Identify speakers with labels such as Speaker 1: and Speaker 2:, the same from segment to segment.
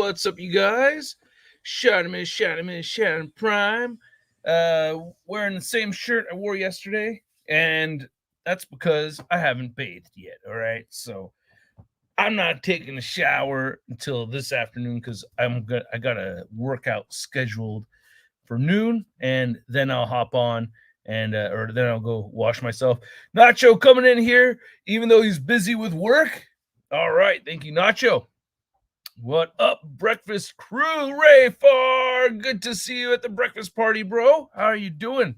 Speaker 1: What's up, you guys? Shot Prime. Wearing the same shirt I wore yesterday, and that's because I haven't bathed yet. All right, so I'm not taking a shower until this afternoon because I got a workout scheduled for noon, and then I'll hop on or then I'll go wash myself. Nacho coming in here, even though he's busy with work. All right, thank you, Nacho. What up, breakfast crew? Ray Far, good to see you at the breakfast party, bro. How are you doing?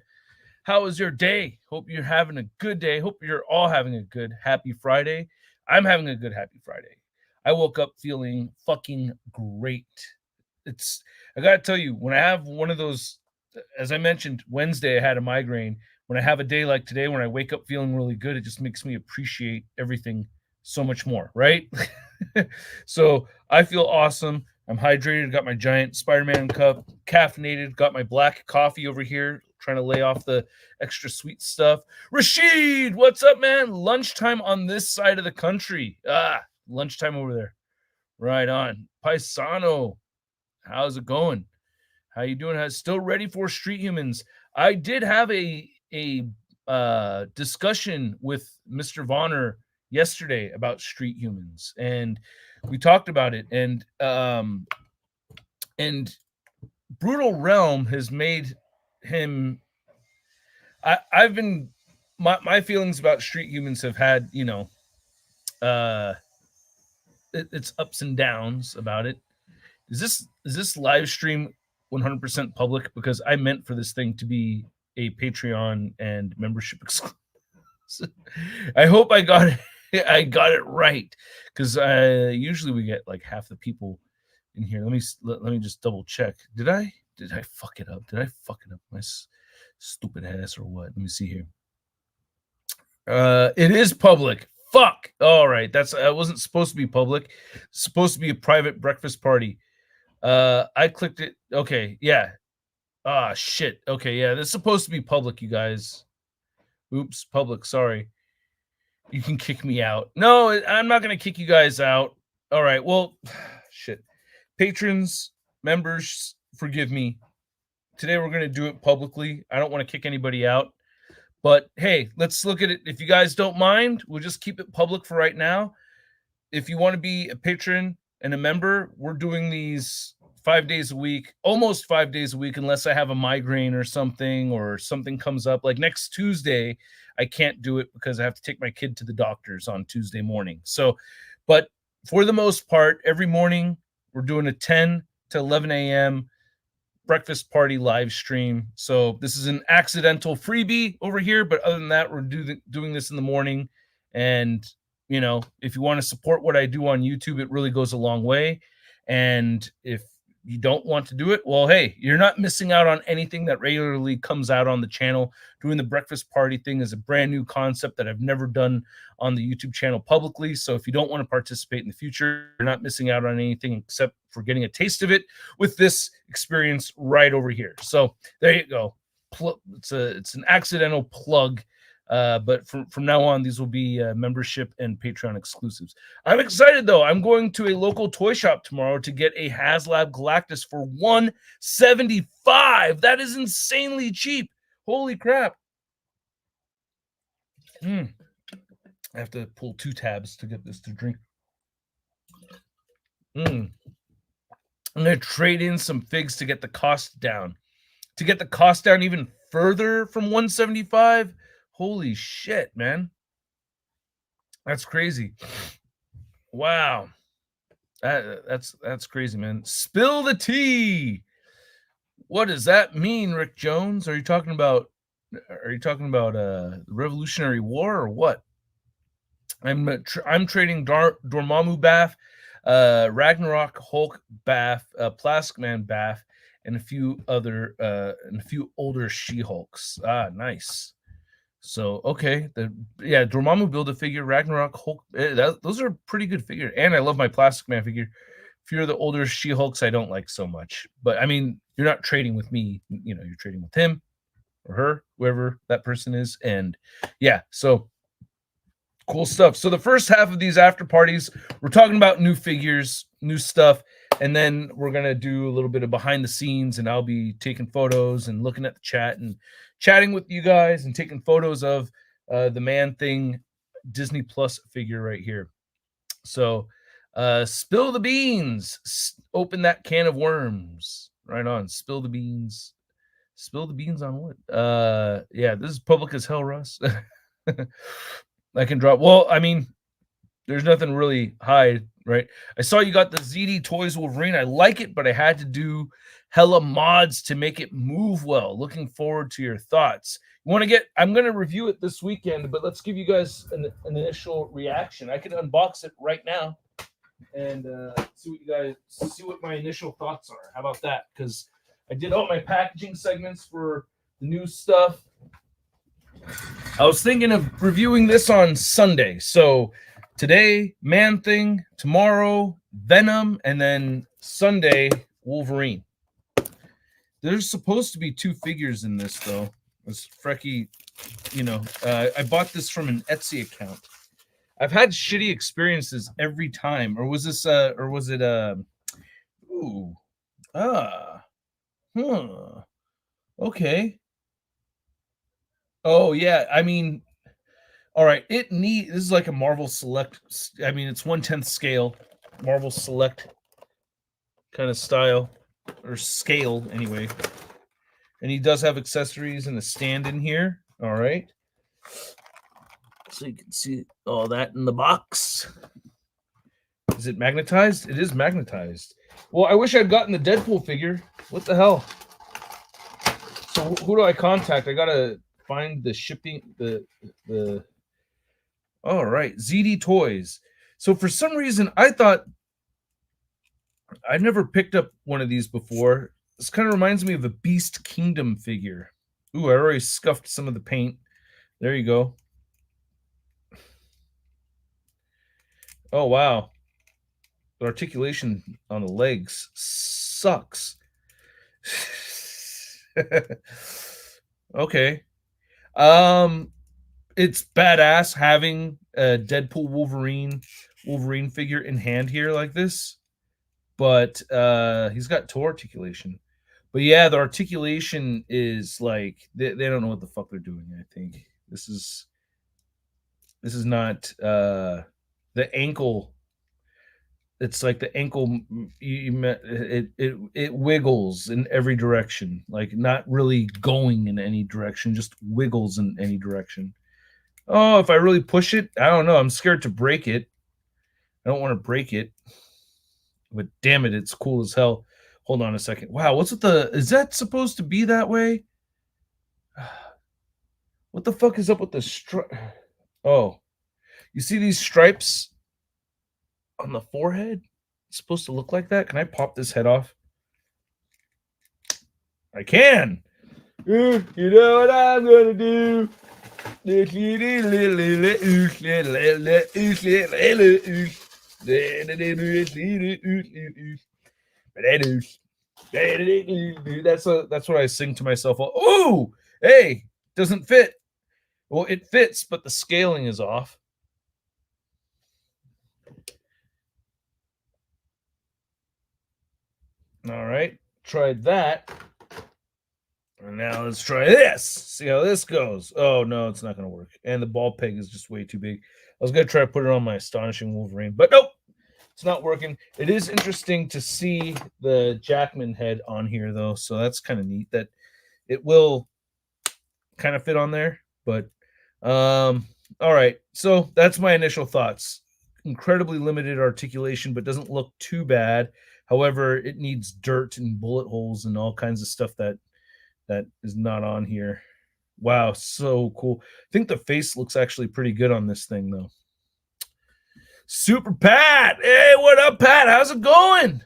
Speaker 1: How was your day? Hope you're having a good day. Hope you're all having a good happy Friday. I'm having a good happy Friday. I woke up feeling fucking great. I gotta tell you, when I have one of those, as I mentioned, Wednesday I had a migraine. When I have a day like today, when I wake up feeling really good, it just makes me appreciate everything so much more, right? So I feel awesome. I'm hydrated, got my giant Spider-Man cup, caffeinated, got my black coffee over here, trying to lay off the extra sweet stuff. Rashid, what's up, man? Lunchtime on this side of the country. Lunchtime over there. Right on. Paisano, how's it going? How you doing? Still ready for Street Humans? I did have a discussion with Mr. Vonner yesterday about Street Humans, and we talked about it. And Brutal Realm has made him. I've been my feelings about Street Humans have had it's ups and downs about it. Is this live stream 100% public? Because I meant for this thing to be a Patreon and membership exclusive. I hope I got it right, because usually we get like half the people in here. Let me just double check. Did I fuck it up? Did I fuck it up my stupid ass or what? Let me see here. It is public. Fuck. All right, that's wasn't supposed to be public. It's supposed to be a private breakfast party. I clicked it. Okay, yeah. Shit. Okay, yeah. This is supposed to be public, you guys. Oops, public. Sorry. You can kick me out. No, I'm not gonna kick you guys out. All right. Well, shit. Patrons, members, forgive me. Today we're gonna do it publicly. I don't want to kick anybody out. But hey, let's look at it. If you guys don't mind, we'll just keep it public for right now. If you want to be a patron and a member, we're doing these 5 days a week, almost 5 days a week, unless I have a migraine or something comes up. Like next Tuesday, I can't do it because I have to take my kid to the doctor's on Tuesday morning. So, but for the most part, every morning we're doing a 10 to 11 a.m. breakfast party live stream. So this is an accidental freebie over here, but other than that, we're doing this in the morning. And if you want to support what I do on YouTube, it really goes a long way. And if you don't want to do it, well, hey, you're not missing out on anything that regularly comes out on the channel. Doing the breakfast party thing is a brand new concept that I've never done on the YouTube channel publicly. So if you don't want to participate in the future, you're not missing out on anything except for getting a taste of it with this experience right over here. So there you go. It's an accidental plug. But from now on, these will be membership and Patreon exclusives. I'm excited, though. I'm going to a local toy shop tomorrow to get a HasLab Galactus for $175. That is insanely cheap. Holy crap. I have to pull 2 tabs to get this to drink. I'm going to trade in some figs to get the cost down. To get the cost down even further from $175. Holy shit, man. That's crazy. Wow. That's crazy, man. Spill the tea. What does that mean, Rick Jones? Are you talking about the Revolutionary War or what? I'm trading Dormammu Bath, Ragnarok Hulk Bath, Plastic Man Bath, and a few older She-Hulks. Nice. So, okay. Dormammu Build-A-Figure, Ragnarok Hulk. Those are pretty good figures. And I love my Plastic Man figure. A few of the older She-Hulks I don't like so much. But, I mean, you're not trading with me. You're trading with him or her, whoever that person is. And, yeah, so cool stuff. So the first half of these after parties, we're talking about new figures, new stuff. And then we're going to do a little bit of behind the scenes, and I'll be taking photos and looking at the chat and chatting with you guys and taking photos of the Man-Thing Disney Plus figure right here. So spill the beans. Open that can of worms. Right on. Spill the beans. Spill the beans on what? Yeah, this is public as hell, Russ. I can drop. Well, I mean, there's nothing really hide, right? I saw you got the ZD Toys Wolverine. I like it, but I had to do hella mods to make it move well. Looking forward to your thoughts. You want to get? I'm going to review it this weekend, but let's give you guys an initial reaction. I can unbox it right now and see what my initial thoughts are. How about that? Because I did all my packaging segments for the new stuff. I was thinking of reviewing this on Sunday. So today, Man-Thing, tomorrow, Venom, and then Sunday, Wolverine. There's supposed to be 2 figures in this, though. This Frecky, I bought this from an Etsy account. I've had shitty experiences every time. Or was this, okay. Oh, yeah. I mean, all right. This is like a Marvel Select. I mean, it's 1/10 scale, Marvel Select kind of style or scale anyway. And he does have accessories and a stand in here. All right. So you can see all that in the box. Is it magnetized? It is magnetized. Well, I wish I'd gotten the Deadpool figure. What the hell? So who do I contact? I gotta find the shipping. The. All right, ZD Toys. So for some reason, I thought I'd never picked up one of these before. This kind of reminds me of a Beast Kingdom figure. Ooh, I already scuffed some of the paint. There you go. Oh, wow. The articulation on the legs sucks. Okay. It's badass having a Deadpool Wolverine figure in hand here like this. But he's got toe articulation. But yeah, the articulation is like they don't know what the fuck they're doing, I think. This is not the ankle. It's like the ankle it wiggles in every direction, like not really going in any direction, just wiggles in any direction. Oh, if I really push it, I don't know. I'm scared to break it. I don't want to break it. But damn it, it's cool as hell. Hold on a second. Wow, what's with is that supposed to be that way? What the fuck is up with the stripe? Oh, you see these stripes on the forehead? It's supposed to look like that. Can I pop this head off? I can. You know what I'm gonna do? That's what I sing to myself. Oh, hey, doesn't fit. Well, it fits, but the scaling is off. All right, tried that. And now let's try this. See how this goes. Oh, no, it's not going to work. And the ball peg is just way too big. I was going to try to put it on my Astonishing Wolverine, but nope, it's not working. It is interesting to see the Jackman head on here, though. So that's kind of neat that it will kind of fit on there. But all right. So that's my initial thoughts. Incredibly limited articulation, but doesn't look too bad. However, it needs dirt and bullet holes and all kinds of stuff that is not on here. Wow, so cool. I think the face looks actually pretty good on this thing, though. Super Pat! Hey, what up, Pat? How's it going?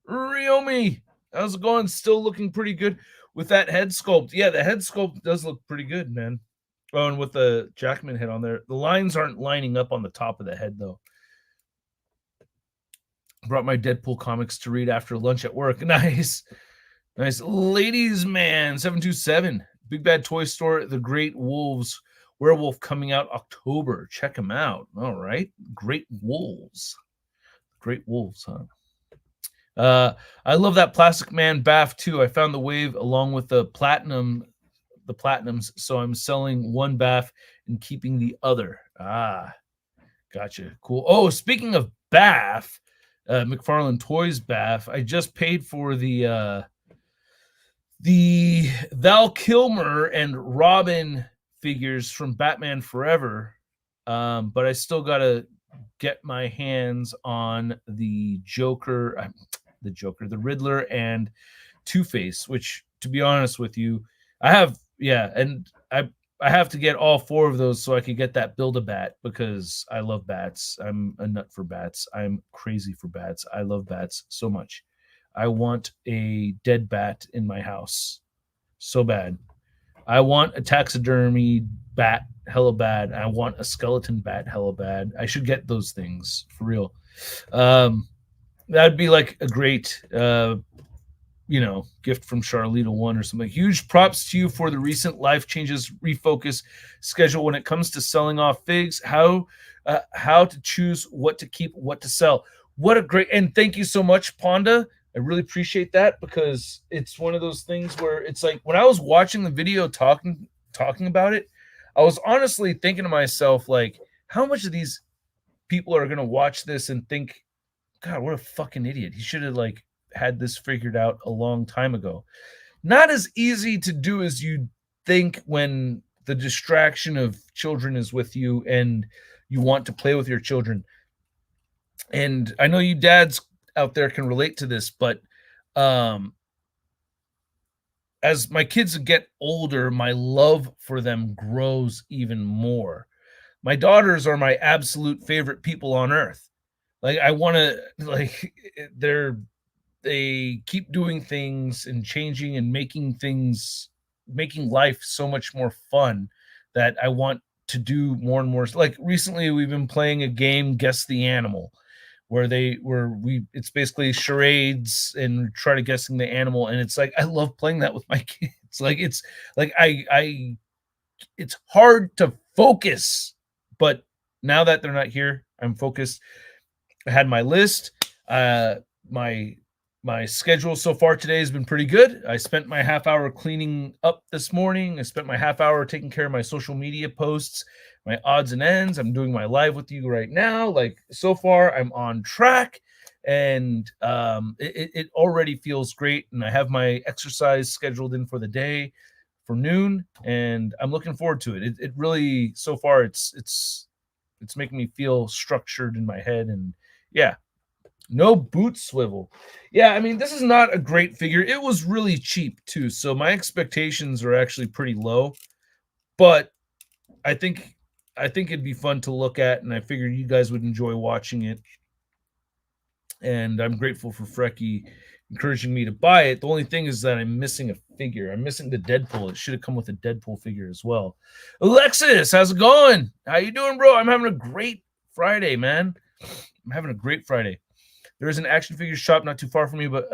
Speaker 1: Ryomi, how's it going? Still looking pretty good with that head sculpt. Yeah, the head sculpt does look pretty good, man. Oh, and with the Jackman head on there. The lines aren't lining up on the top of the head, though. Brought my Deadpool comics to read after lunch at work. Nice. Nice. Ladies Man 727. Big Bad Toy Store, The Great Wolves Werewolf coming out October. Check them out. All right. Great Wolves. Great Wolves, huh? Uh, I love that Plastic Man bath too. I found the wave along with the platinums. So I'm selling one bath and keeping the other. Ah, gotcha. Cool. Oh, speaking of bath, McFarlane Toys bath. I just paid for the Val Kilmer and Robin figures from Batman Forever. But I still gotta get my hands on the Riddler, and Two Face. Which, to be honest with you, I have. Yeah, and I have to get all four of those so I could get that Build a Bat because I love bats. I'm a nut for bats. I'm crazy for bats. I love bats so much. I want a dead bat in my house so bad. I want a taxidermy bat hella bad. I want a skeleton bat hella bad. I should get those things for real. Um, that'd be like a great gift from Charlita One or something. Huge props to you for the recent life changes refocus schedule when it comes to selling off figs. How to choose what to keep, what to sell. What a great, and thank you so much, Ponda. I really appreciate that because it's one of those things where it's like when I was watching the video talking about it, I was honestly thinking to myself like, how much of these people are gonna watch this and think, God, what a fucking idiot. He should have like had this figured out a long time ago. Not as easy to do as you think when the distraction of children is with you and you want to play with your children. And I know you dads out there can relate to this, but um as my kids get older, my love for them grows even more. My daughters are my absolute favorite people on earth. Like I want to like they keep doing things and changing and making life so much more fun that I want to do more and more. Like recently we've been playing a game, Guess the Animal, where we it's basically charades and try to guessing the animal. And it's like I love playing that with my kids. It's like I it's hard to focus, but now that they're not here, I'm focused. I had my list. My my schedule so far today has been pretty good. I spent my half hour cleaning up this morning. I spent my half hour taking care of my social media posts, my odds and ends. I'm doing my live with you right now. Like so far, I'm on track, and it already feels great. And I have my exercise scheduled in for the day for noon, and I'm looking forward to it. It really so far it's making me feel structured in my head, and yeah, no boot swivel. Yeah, I mean, this is not a great figure. It was really cheap too, so my expectations are actually pretty low. But I think I think it'd be fun to look at, and I figured you guys would enjoy watching it. And I'm grateful for Frecky encouraging me to buy it. The only thing is that I'm missing a figure. I'm missing the Deadpool. It should have come with a Deadpool figure as well. Alexis, how's it going? How you doing, bro? I'm having a great Friday, man. I'm having a great Friday. There is an action figure shop not too far from me, but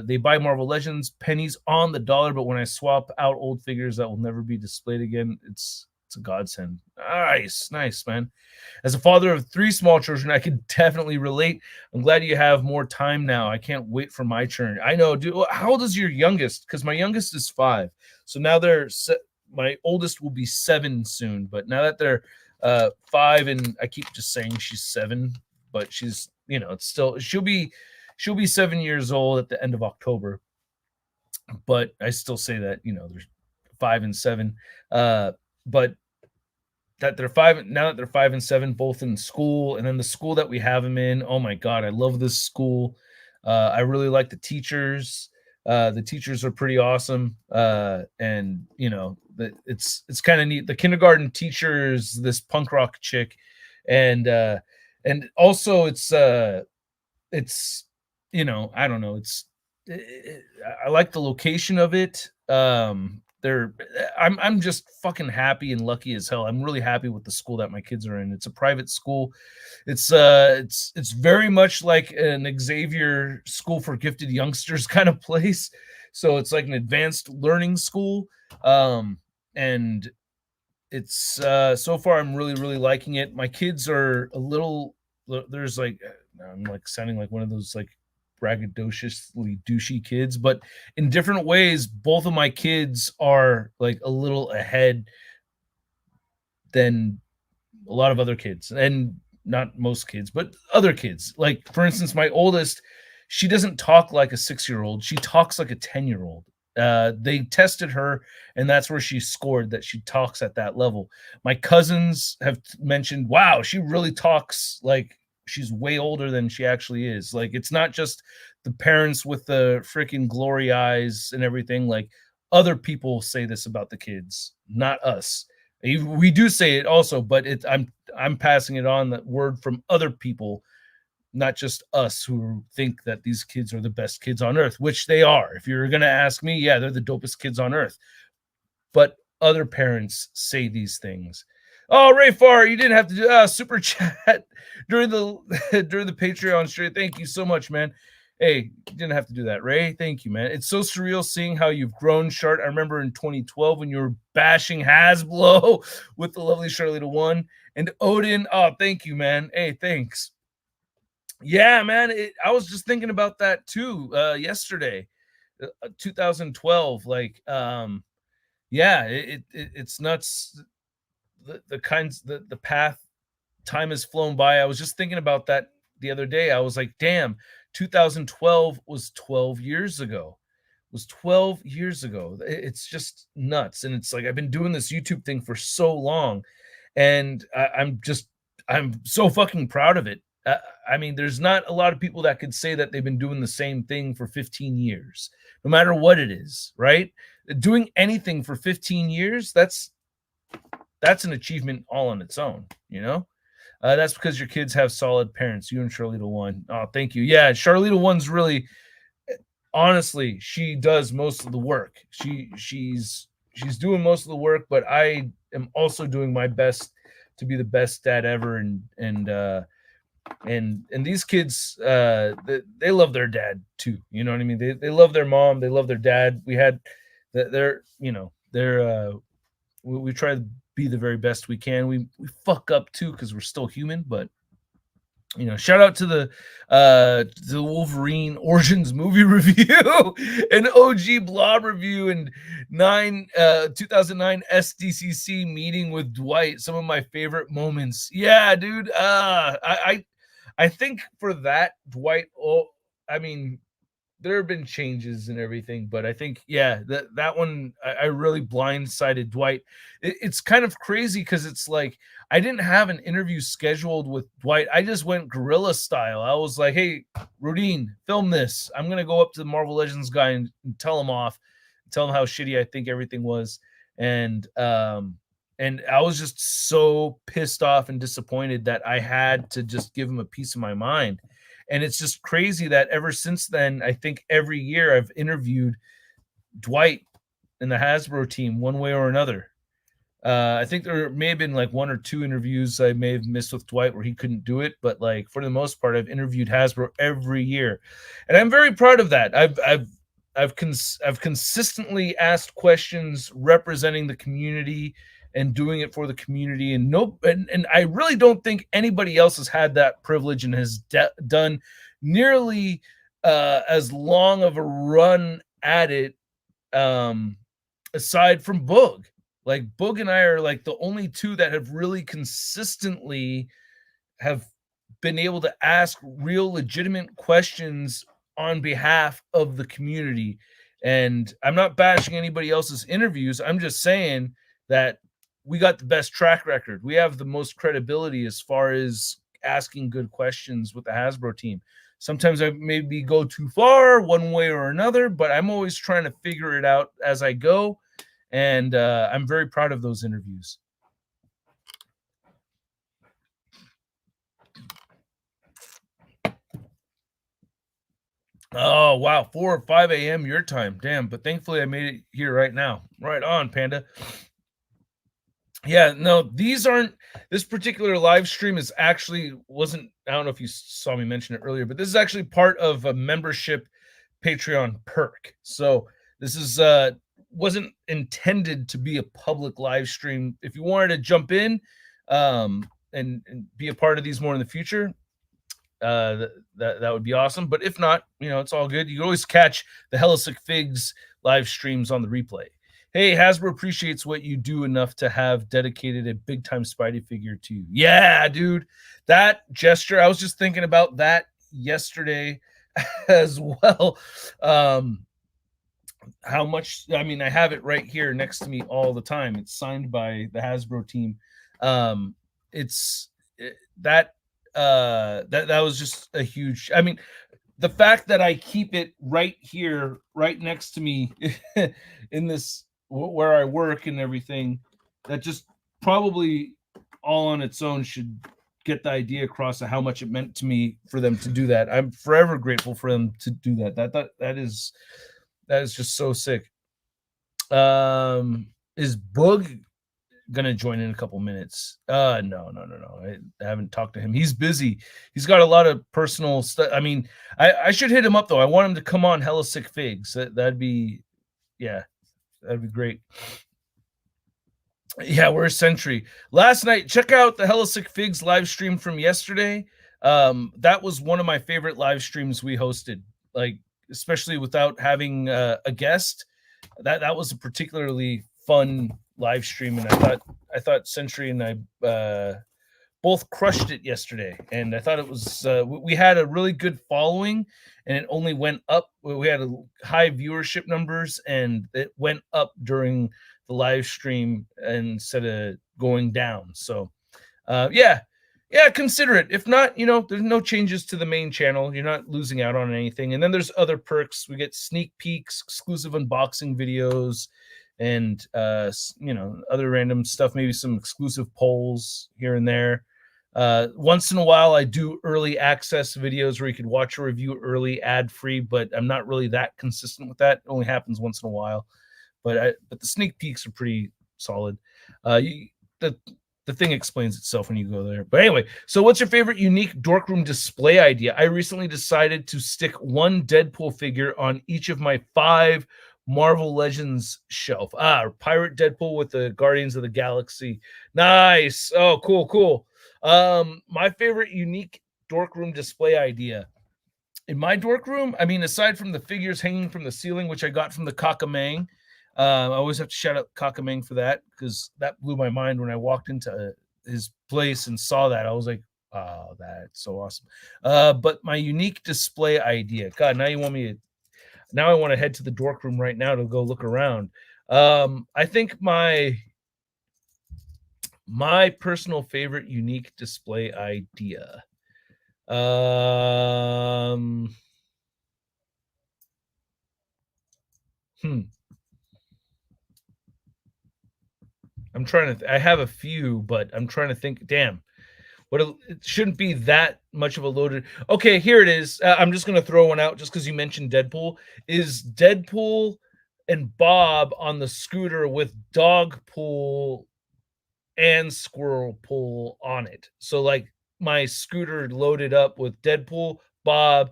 Speaker 1: they buy Marvel Legends pennies on the dollar. But when I swap out old figures that will never be displayed again, it's a godsend. Nice, man. As a father of 3 small children, I can definitely relate. I'm glad you have more time now. I can't wait for my turn. I know, dude. How old is your youngest? Because my youngest is 5, so now my oldest will be 7 soon. But now that they're 5, and I keep just saying she's 7, but she's it's still she'll be 7 years old at the end of October. But I still say that there's 5 and 7. But that they're 5 now that they're 5 and 7, both in school, and then the school that we have them in. Oh my god, I love this school. I really like the teachers. The teachers are pretty awesome, and it's kind of neat. The kindergarten teacher is this punk rock chick, and also it's I don't know. I like the location of it. They're I'm just fucking happy and lucky as hell. I'm really happy with the school that my kids are in. It's a private school. It's very much like an Xavier School for Gifted Youngsters kind of place. So it's like an advanced learning school. And it's so far I'm really liking it. My kids are a little there's like I'm like sounding like one of those like braggadociously douchey kids, but in different ways, both of my kids are like a little ahead than a lot of other kids, and not most kids, but other kids. Like, for instance, my oldest, she doesn't talk like a 6-year-old. She talks like a 10-year-old. They tested her, and that's where she scored that she talks at that level. My cousins have mentioned, wow, she really talks like she's way older than she actually is. Like, it's not just the parents with the freaking glory eyes and everything. Like, other people say this about the kids, not us. We do say it also, but I'm passing it on, that word from other people, not just us, who think that these kids are the best kids on earth, which they are. If you're gonna ask me, yeah, they're the dopest kids on earth. But other parents say these things. Oh, Ray Farr, you didn't have to do super chat during the during the Patreon stream. Thank you so much, man. Hey, you didn't have to do that, Ray. Thank you, man. It's so surreal seeing how you've grown, Shart. I remember in 2012 when you were bashing Hasbro with the lovely Charlita One and Odin. Oh, thank you, man. Hey, thanks. Yeah, man. I was just thinking about that too yesterday, 2012. Like, yeah, it's nuts. The path time has flown by. I was just thinking about that the other day. I was like, damn, 2012 was 12 years ago. It was 12 years ago. It's just nuts. And it's like, I've been doing this YouTube thing for so long, and I'm so fucking proud of it. I mean, there's not a lot of people that could say that they've been doing the same thing for 15 years, no matter what it is, right? Doing anything for 15 years, that's an achievement all on its own, you know? That's because your kids have solid parents. You and Charlita One. Oh, thank you. Yeah, Charlita One's really, honestly, she does most of the work. She's doing most of the work, but I am also doing my best to be the best dad ever. And these kids, they love their dad too. You know what I mean? They love their mom. They love their dad. We had, they're we try to be the very best we can. We fuck up too because we're still human, but shout out to the Wolverine Origins movie review, an OG Blob review, and 2009 SDCC meeting with Dwight. Some of my favorite moments. Yeah, dude. I think for that, Dwight. Oh, I mean, there have been changes and everything, but I think, yeah, that one, I really blindsided Dwight. It's kind of crazy because it's like, I didn't have an interview scheduled with Dwight. I just went guerrilla style. I was like, hey, Rudine, film this. I'm going to go up to the Marvel Legends guy and tell him off, tell him how shitty I think everything was. And I was just so pissed off and disappointed that I had to just give him a piece of my mind. And it's just crazy that ever since then, I think every year I've interviewed Dwight and the Hasbro team one way or another. I think there may have been like one or two interviews I may have missed with Dwight where he couldn't do it, but like for the most part, I've interviewed Hasbro every year, and I'm very proud of that. I've consistently asked questions representing the community and doing it for the community, and I really don't think anybody else has had that privilege and has done nearly as long of a run at it, aside from Boog. Like, Boog and I are like the only two that have really consistently have been able to ask real legitimate questions on behalf of the community. And I'm not bashing anybody else's interviews. I'm just saying that we got the best track record. We have the most credibility as far as asking good questions with the Hasbro team. Sometimes I maybe go too far one way or another, but I'm always trying to figure it out as I go. And I'm very proud of those interviews. Oh, wow. 4 or 5 a.m. your time. Damn. But thankfully I made it here right now. Right on, Panda. Yeah, no, this particular live stream I don't know if you saw me mention it earlier, but this is actually part of a membership Patreon perk. So this wasn't intended to be a public live stream. If you wanted to jump in and be a part of these more in the future, that would be awesome. But if not, it's all good. You can always catch the Hellisick Figs live streams on the replay. Hey, Hasbro appreciates what you do enough to have dedicated a big time Spidey figure to you. Yeah, dude, that gesture. I was just thinking about that yesterday as well. How much, I mean, I have it right here next to me all the time. It's signed by the Hasbro team. It's that was just a huge, I mean, the fact that I keep it right here, right next to me in this, where I work and everything, that just probably all on its own should get the idea across of how much it meant to me for them to do that. I'm forever grateful for them to do that. That is just so sick. Is Boog gonna join in a couple minutes? No. I haven't talked to him. He's busy. He's got a lot of personal stuff. I mean, I should hit him up though. I want him to come on Hellisick Figs. That'd be great. Yeah, where's Sentry? Last night, check out the Hellisick Figs live stream from yesterday. That was one of my favorite live streams we hosted. Like, especially without having a guest. That was a particularly fun live stream, and I thought Sentry and I both crushed it yesterday. And I thought it was we had a really good following, and it only went up. We had a high viewership numbers, and it went up during the live stream instead of going down. So consider it. If not, there's no changes to the main channel. You're not losing out on anything. And then there's other perks. We get sneak peeks, exclusive unboxing videos, and other random stuff, maybe some exclusive polls here and there. Once in a while, I do early access videos where you could watch a review early, ad-free, but I'm not really that consistent with that. It only happens once in a while. But the sneak peeks are pretty solid. The thing explains itself when you go there. But anyway, so what's your favorite unique dorkroom display idea? I recently decided to stick one Deadpool figure on each of my 5 Marvel Legends shelf. Pirate Deadpool with the Guardians of the Galaxy. Nice. Oh, cool. My favorite unique dorkroom display idea. In my dorkroom, I mean, aside from the figures hanging from the ceiling, which I got from the Kakamang, I always have to shout out Kakamang for that, because that blew my mind when I walked into his place and saw that. I was like, oh, that's so awesome. But my unique display idea. God, now I want to head to the dork room right now to go look around. I think my personal favorite unique display idea. I'm trying to. I have a few, but I'm trying to think. Damn, it shouldn't be that much of a loaded. Okay, here it is. I'm just gonna throw one out just because you mentioned Deadpool. Is Deadpool and Bob on the scooter with Dogpool and Squirrelpool on it? So like my scooter loaded up with Deadpool, Bob,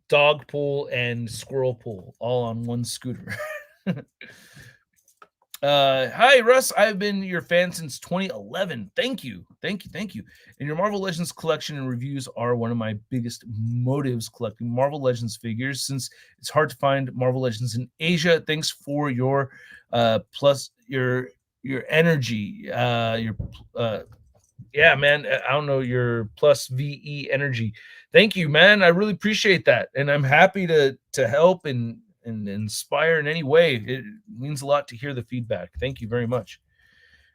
Speaker 1: Dogpool, and Squirrelpool all on one scooter. Hi Russ, I've been your fan since 2011. Thank you. And your Marvel Legends collection and reviews are one of my biggest motives collecting Marvel Legends figures, since it's hard to find Marvel Legends in Asia. Thanks for your plus your energy, yeah, man, I don't know, your plus VE energy. Thank you, man. I really appreciate that, and I'm happy to help and inspire in any way. It means a lot to hear the feedback. Thank you very much.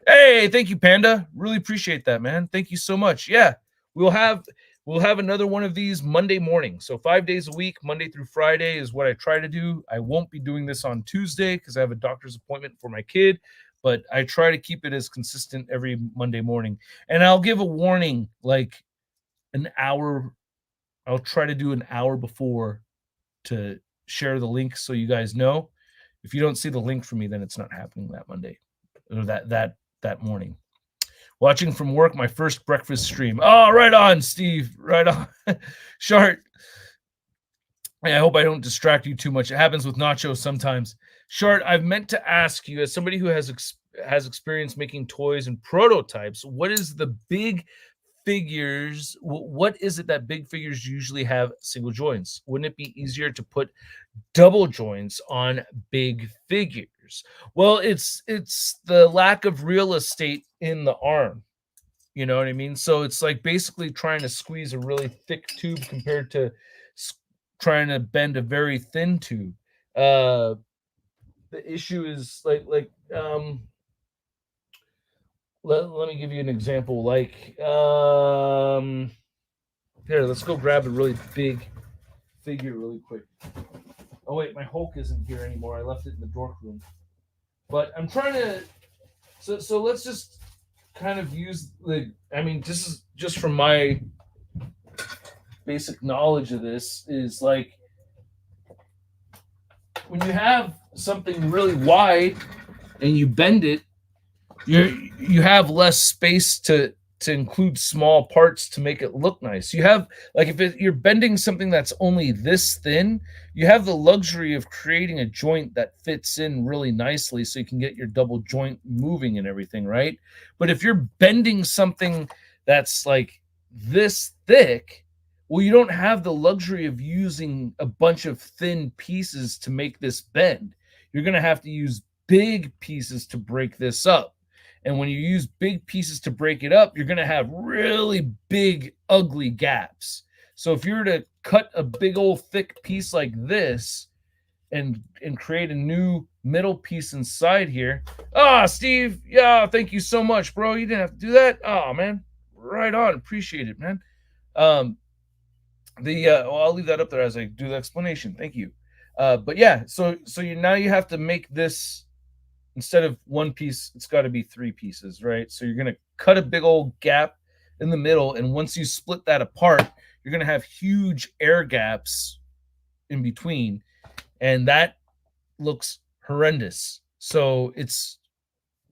Speaker 1: Hey, thank you, Panda. Really appreciate that, man. Thank you so much. Yeah, we'll have another one of these Monday morning. So 5 days a week, Monday through Friday is what I try to do. I won't be doing this on Tuesday because I have a doctor's appointment for my kid, but I try to keep it as consistent every Monday morning. And I'll give a warning, like an hour. I'll try to do an hour before to share the link so you guys know. If you don't see the link for me, then it's not happening that Monday or that morning. Watching from work, my first breakfast stream. Oh, right on, Steve. Right on. Shart. I hope I don't distract you too much. It happens with Nacho sometimes. Shart, I've meant to ask you, as somebody who has experience making toys and prototypes, what is the big figures, what is it that big figures usually have single joints? Wouldn't it be easier to put double joints on big figures? Well, it's the lack of real estate in the arm. You know what I mean? So it's like basically trying to squeeze a really thick tube compared to trying to bend a very thin tube. Uh, the issue is let me give you an example. Here, let's go grab a really big figure really quick. Oh wait, my Hulk isn't here anymore. I left it in the dork room. But I'm trying to. So let's just kind of use the. I mean, this is just from my basic knowledge of this. Is like when you have something really wide and you bend it, you have less space to include small parts to make it look nice. You have like you're bending something that's only this thin, you have the luxury of creating a joint that fits in really nicely so you can get your double joint moving and everything, right? But if you're bending something that's like this thick, well, you don't have the luxury of using a bunch of thin pieces to make this bend. You're going to have to use big pieces to break this up. And when you use big pieces to break it up, you're going to have really big, ugly gaps. So if you were to cut a big old thick piece like this and create a new middle piece inside here. Steve, yeah, thank you so much, bro. You didn't have to do that. Oh, man. Right on. Appreciate it, man. Well, I'll leave that up there as I do the explanation. Thank you. But yeah, so now you have to make this. Instead of one piece, it's got to be three pieces, right? So you're going to cut a big old gap in the middle. And once you split that apart, you're going to have huge air gaps in between. And that looks horrendous. So it's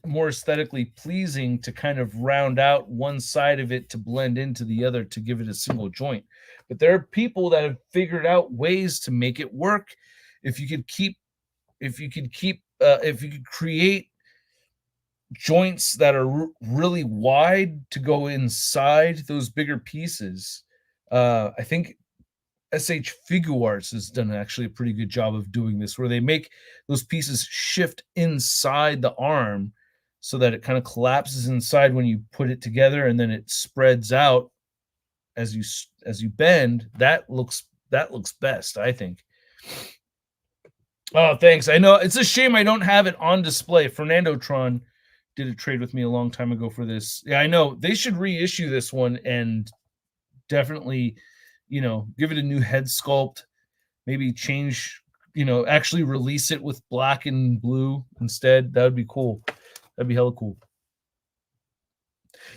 Speaker 1: more aesthetically pleasing to kind of round out one side of it to blend into the other to give it a single joint. But there are people that have figured out ways to make it work. If you could create joints that are really wide to go inside those bigger pieces, I think SH Figuarts has done actually a pretty good job of doing this, where they make those pieces shift inside the arm so that it kind of collapses inside when you put it together, and then it spreads out as you bend. That looks best, I think. Oh, thanks. I know it's a shame I don't have it on display. Fernando Tron did a trade with me a long time ago for this. Yeah, I know. They should reissue this one and definitely, give it a new head sculpt. Maybe change, actually release it with black and blue instead. That would be cool. That'd be hella cool.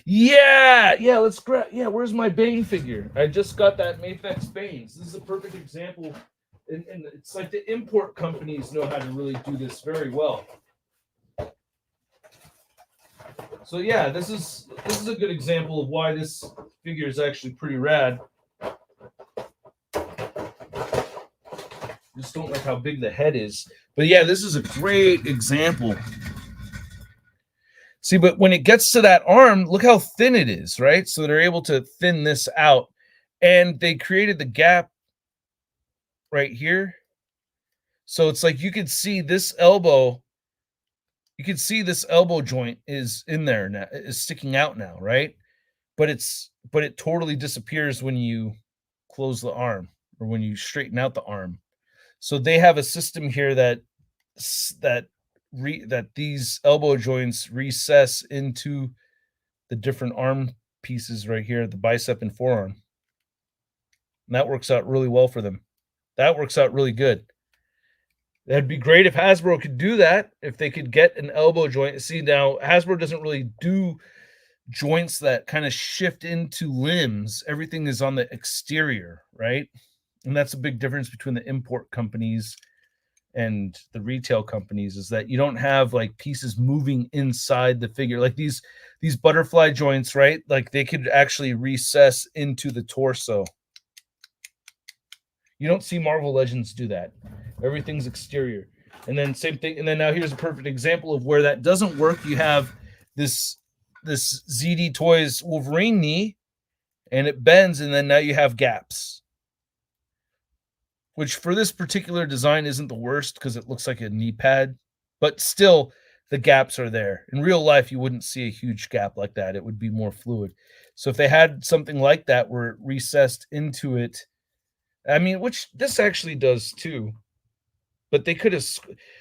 Speaker 1: Yeah, let's grab. Yeah, where's my Bane figure? I just got that Mafex Banes. This is a perfect example. And it's like the import companies know how to really do this very well. So yeah, this is a good example of why this figure is actually pretty rad. Just don't like how big the head is. But yeah, this is a great example. See, but when it gets to that arm, look how thin it is, right? So they're able to thin this out. And they created the gap right here. So it's like you could see this elbow. You can see this elbow joint is in there now, is sticking out now, right? But it totally disappears when you close the arm or when you straighten out the arm. So they have a system here that these elbow joints recess into the different arm pieces right here, the bicep and forearm. And that works out really well for them. That works out really good. That'd be great if Hasbro could do that, if they could get an elbow joint. See, now Hasbro doesn't really do joints that kind of shift into limbs. Everything is on the exterior, right? And that's a big difference between the import companies and the retail companies, is that you don't have like pieces moving inside the figure. Like these butterfly joints, right? Like they could actually recess into the torso. You don't see Marvel Legends do that. Everything's exterior. And then same thing. And then now here's a perfect example of where that doesn't work. You have this ZD Toys Wolverine knee, and it bends, and then now you have gaps, which for this particular design isn't the worst because it looks like a knee pad, but still the gaps are there. In real life, you wouldn't see a huge gap like that. It would be more fluid. So if they had something like that where it recessed into it, I mean, which this actually does too, but they could have,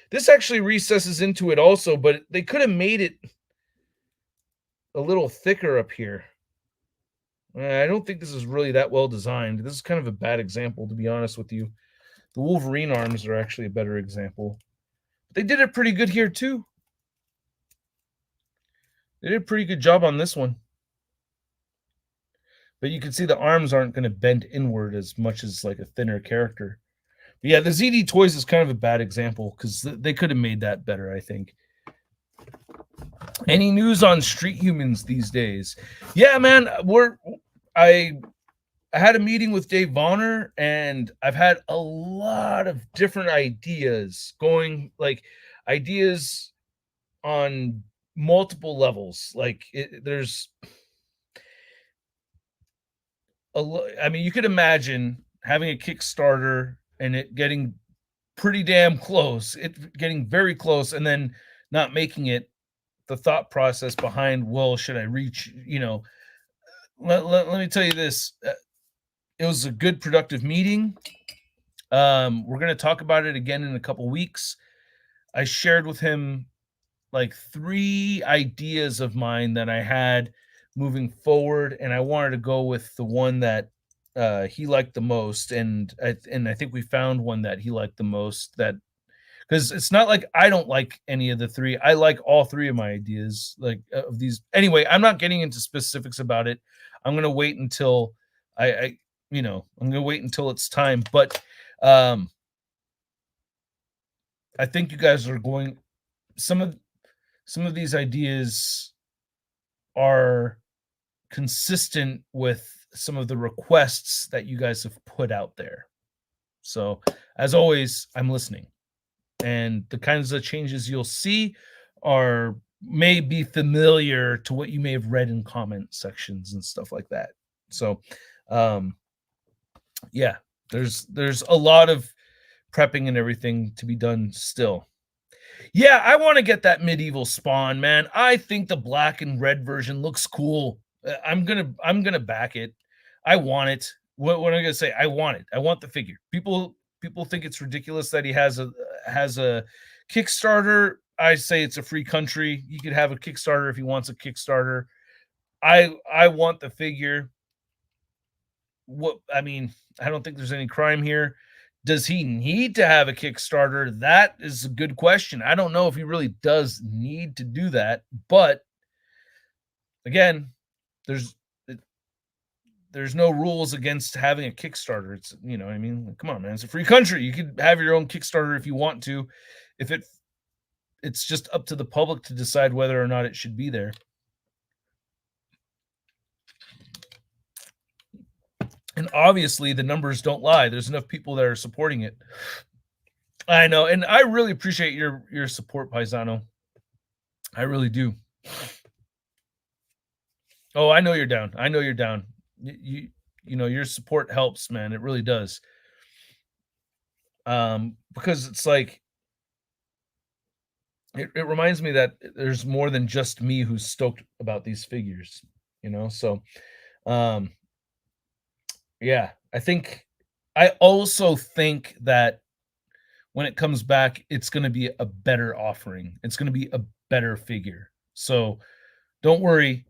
Speaker 1: this actually recesses into it also, but they could have made it a little thicker up here. I don't think this is really that well designed. This is kind of a bad example, to be honest with you. The Wolverine arms are actually a better example. But they did a pretty good here too. They did a pretty good job on this one. But you can see the arms aren't going to bend inward as much as like a thinner character. But yeah, the ZD Toys is kind of a bad example because they could have made that better, I think. Any news on Street Humans these days? Yeah, man, I had a meeting with Dave Bonner, and I've had a lot of different ideas going, like ideas on multiple levels. Like there's I mean, you could imagine having a Kickstarter and it getting pretty damn close, it getting very close, and then not making it. The thought process behind, well, should I reach, let me tell you this. It was a good, productive meeting. We're going to talk about it again in a couple weeks. I shared with him like 3 ideas of mine that I had moving forward, and I wanted to go with the one that he liked the most, and I think we found one that he liked the most, that because it's not like I don't like any of the 3. I like all 3 of my ideas, like of these. Anyway, I'm not getting into specifics about it. I'm gonna wait until I'm gonna wait until it's time. But I think you guys are going. Some of these ideas are consistent with some of the requests that you guys have put out there. So as always, I'm listening. And the kinds of changes you'll see may be familiar to what you may have read in comment sections and stuff like that. So, yeah, there's a lot of prepping and everything to be done still. Yeah, I want to get that medieval Spawn, man. I think the black and red version looks cool. I'm gonna back it. I want it. What am I gonna say? I want it. I want the figure. People think it's ridiculous that he has a Kickstarter. I say it's a free country. You could have a Kickstarter if he wants a Kickstarter. I want the figure. I don't think there's any crime here. Does he need to have a Kickstarter? That is a good question. I don't know if he really does need to do that, but again, there's no rules against having a Kickstarter. It's, you know what I mean? Come on, man. It's a free country. You could have your own Kickstarter if you want to. If it's just up to the public to decide whether or not it should be there. And obviously the numbers don't lie. There's enough people that are supporting it. I know. And I really appreciate your support, Paisano. I really do. Oh, I know you're down. I know you're down. You know, your support helps, man. It really does. Because it's like, it reminds me that there's more than just me who's stoked about these figures, So, yeah, I also think that when it comes back, it's going to be a better offering. It's going to be a better figure. So don't worry.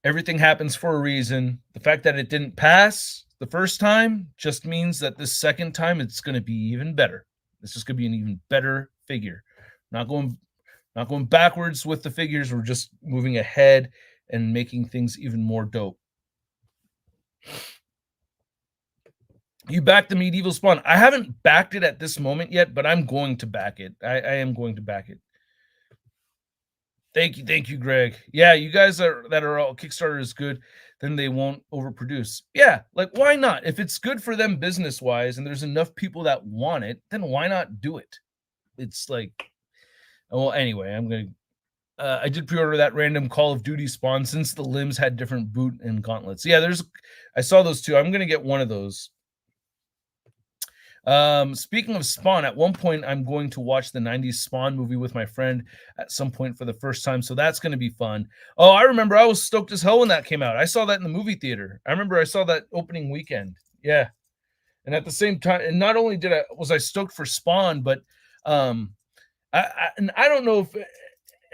Speaker 1: Everything happens for a reason. The fact that it didn't pass the first time just means that the second time it's going to be even better. It's just going to be an even better figure. Not going backwards with the figures. We're just moving ahead and making things even more dope. You backed the medieval Spawn. I haven't backed it at this moment yet, but I'm going to back it. I am going to back it. Thank you, Greg. Yeah, you guys that are all Kickstarter is good, then they won't overproduce. Yeah, like why not? If it's good for them business wise, and there's enough people that want it, then why not do it? It's like, well, anyway, I'm gonna I did pre-order that random Call of Duty Spawn since the limbs had different boot and gauntlets. Yeah, I saw those two. I'm gonna get one of those. Speaking of Spawn, at one point I'm going to watch the 90s Spawn movie with my friend at some point for the first time, so that's going to be fun. Oh, I remember I was stoked as hell when that came out. I saw that in the movie theater. I remember I saw that opening weekend. Yeah. And at the same time, and not only was I stoked for Spawn, but and I don't know if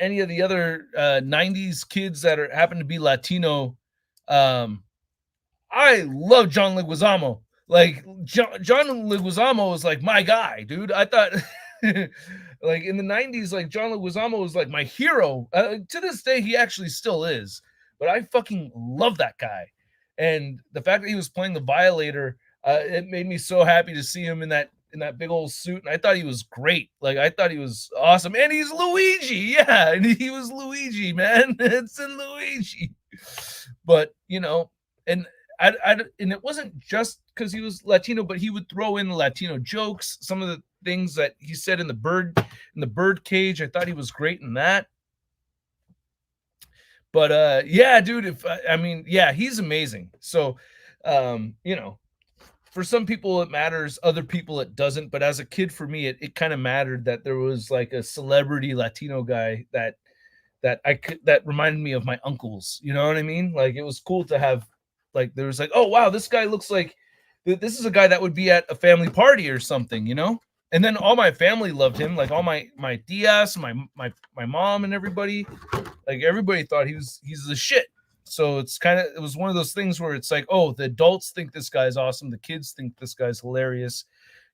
Speaker 1: any of the other 90s kids that happen to be Latino, I love John Leguizamo. Like John Leguizamo was like my guy, dude. I thought like in the 90s, like John Leguizamo was like my hero. To this day, he actually still is. But I fucking love that guy. And the fact that he was playing the Violator, it made me so happy to see him in that big old suit. And I thought he was great. Like I thought he was awesome. And he's Luigi. Yeah, and he was Luigi, man. It's in Luigi. But and and it wasn't just because he was Latino, but he would throw in the Latino jokes. Some of the things that he said in the bird cage, I thought he was great in that. But yeah, dude, he's amazing. So, for some people it matters, other people it doesn't. But as a kid, for me, it kind of mattered that there was like a celebrity Latino guy that reminded me of my uncles. You know what I mean? Like it was cool to have. Like there was like, oh wow, this guy looks like this is a guy that would be at a family party or something, And then all my family loved him, like all my tias, my mom, and everybody. Like everybody thought he's the shit. So it was one of those things where it's like, oh, the adults think this guy's awesome, the kids think this guy's hilarious.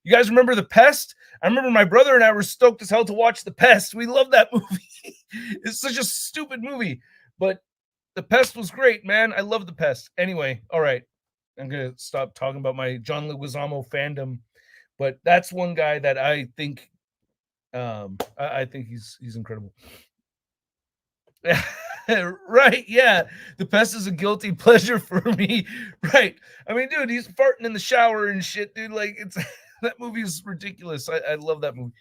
Speaker 1: You guys remember The Pest? I remember my brother and I were stoked as hell to watch The Pest. We love that movie. It's such a stupid movie, but The Pest was great, man. I love The Pest. Anyway, all right. I'm going to stop talking about my John Leguizamo fandom, but that's one guy that I think I think he's incredible. Right, yeah. The Pest is a guilty pleasure for me. Right. I mean, dude, he's farting in the shower and shit, dude. Like it's that movie is ridiculous. I love that movie.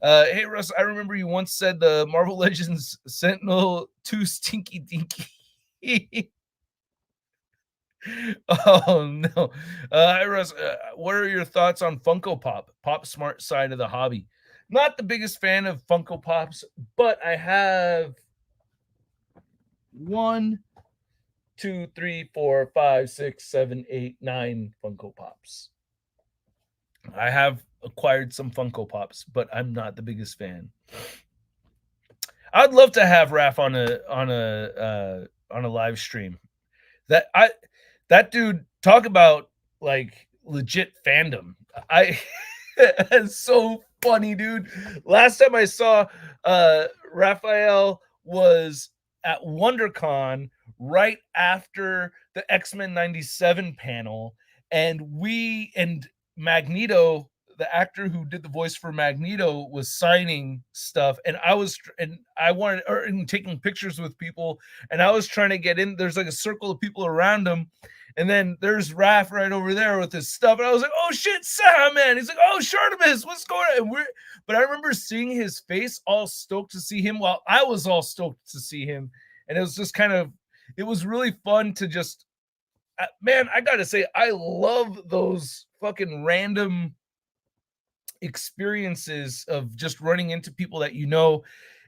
Speaker 1: Hey Russ, I remember you once said the Marvel Legends Sentinel too stinky dinky. Oh no. Hi Russ, what are your thoughts on Funko Pop Smart side of the hobby? Not the biggest fan of Funko Pops, but I have 1, 2, 3, 4, 5, 6, 7, 8, 9 Funko Pops. I have acquired some Funko Pops, but I'm not the biggest fan. I'd love to have Raph on a live stream. That dude, talk about like legit fandom. It's so funny, dude. Last time I saw Raphael was at WonderCon right after the X-Men 97 panel, and Magneto, the actor who did the voice for Magneto, was signing stuff, and taking pictures with people, and I was trying to get in. There's like a circle of people around him, and then there's Raph right over there with his stuff, and I was like, "Oh shit, Sam, man!" He's like, "Oh, Shartimus, what's going on?" But I remember seeing his face, all stoked to see him, while I was all stoked to see him, and it was just it was really fun to just. Man, I gotta say, I love those fucking random experiences of just running into people that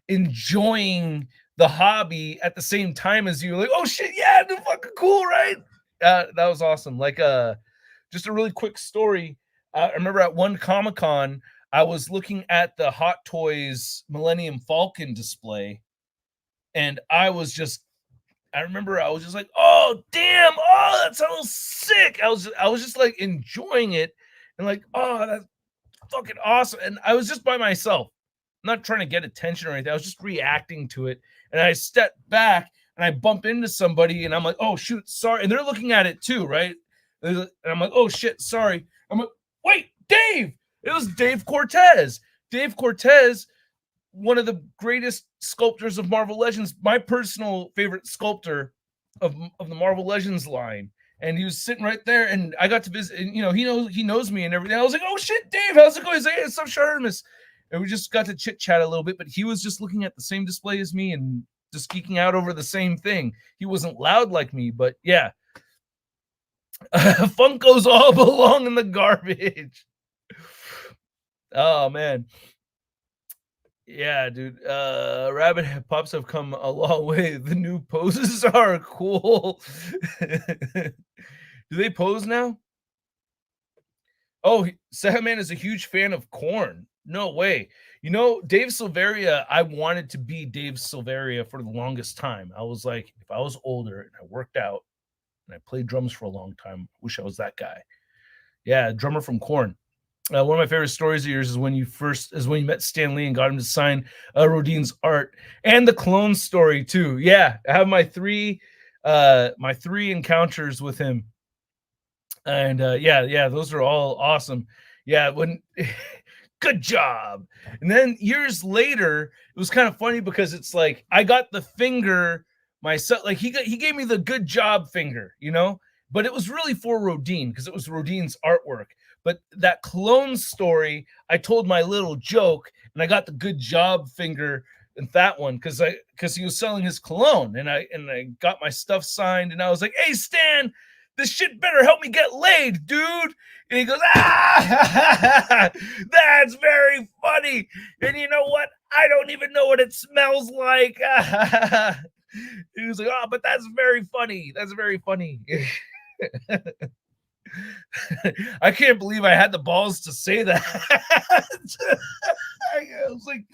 Speaker 1: enjoying the hobby at the same time as you. Like, oh shit, yeah, they're fucking cool, right? That was awesome. Like, just a really quick story. I remember at one Comic-Con, I was looking at the Hot Toys Millennium Falcon display, and I remember I was just like, oh damn, oh that sounds sick. I was just like enjoying it and like, oh that's fucking awesome. And I was just by myself, not trying to get attention or anything. I was just reacting to it. And I stepped back and I bump into somebody and I'm like, oh shoot, sorry. And they're looking at it too, right? And I'm like, oh shit, sorry. I'm like, wait, Dave. It was Dave Cortez. Dave Cortez, one of the greatest sculptors of Marvel Legends, my personal favorite sculptor of the Marvel Legends line. And he was sitting right there, and I got to visit, and he knows me and everything. I was like, oh shit, Dave, how's it going? He's like, hey, what's up, Shartimus? and we just got to chit chat a little bit. But he was just looking at the same display as me and just geeking out over the same thing. He wasn't loud like me, but yeah. Funkos all belong in the garbage. Oh man. Yeah, dude. Rabbit Pops have come a long way. The new poses are cool. Do they pose now? Oh, Sandman is a huge fan of Corn. No way. You know, Dave Silveria, I wanted to be Dave Silveria for the longest time. I was like, if I was older and I worked out and I played drums for a long time, I wish I was that guy. Yeah, drummer from Corn. One of my favorite stories of yours is when you met Stan Lee and got him to sign Rodine's art, and the clone story too. Yeah, I have my three encounters with him, and yeah, those are all awesome. Yeah, when good job. And then years later, it was kind of funny because it's like I got the finger myself. Like he gave me the good job finger, you know, but it was really for Rodine because it was Rodine's artwork. But that clone story, I told my little joke, and I got the good job finger in that one because he was selling his cologne, and I got my stuff signed, and I was like, "Hey Stan, this shit better help me get laid, dude." And he goes, "Ah, that's very funny." And you know what? I don't even know what it smells like. He was like, "Oh, but that's very funny. That's very funny." I can't believe I had the balls to say that. I was like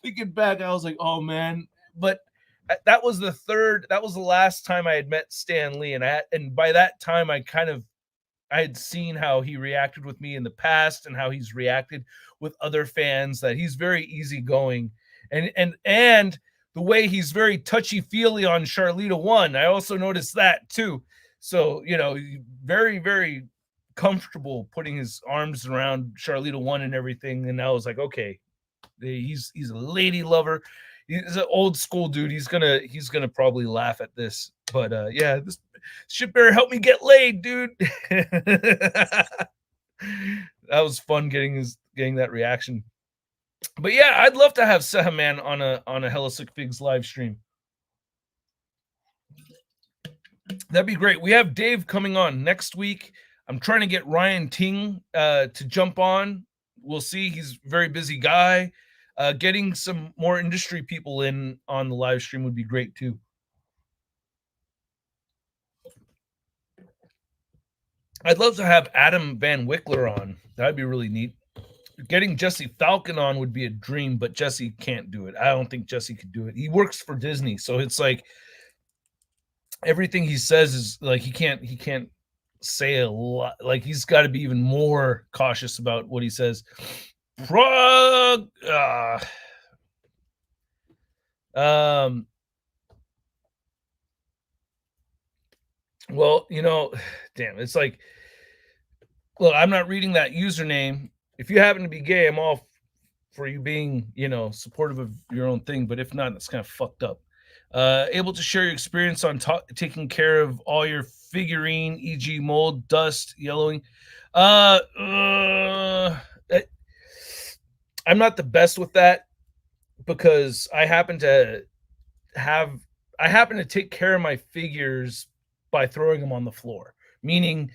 Speaker 1: thinking back, I was like, oh man. But that was that was the last time I had met Stan Lee. And by that time I had seen how he reacted with me in the past and how he's reacted with other fans, that he's very easygoing. And the way he's very touchy-feely on Charlita One. I also noticed that too. So, you know, very, very comfortable putting his arms around Charlita One and everything. And I was like, okay, he's a lady lover. He's an old school dude. He's gonna probably laugh at this. But yeah, this shit better help me get laid, dude. That was fun getting that reaction. But yeah, I'd love to have Sehaman on a Hella Sick Figs live stream. That'd be great. We have Dave coming on next week. I'm trying to get Ryan Ting to jump on. We'll see. He's a very busy guy. Getting some more industry people in on the live stream would be great too. I'd love to have Adam Van Wickler on. That'd be really neat. Getting Jesse Falcon on would be a dream, but Jesse can't do it. I don't think Jesse could do it. He works for Disney, so it's like everything he says is like he can't say a lot. Like he's got to be even more cautious about what he says. Well, you know, damn, it's like, look, I'm not reading that username. If you happen to be gay, I'm all for you being, you know, supportive of your own thing. But if not, that's kind of fucked up. Able to share your experience on taking care of all your figurine, e.g., mold, dust, yellowing. I'm not the best with that because I happen to take care of my figures by throwing them on the floor, meaning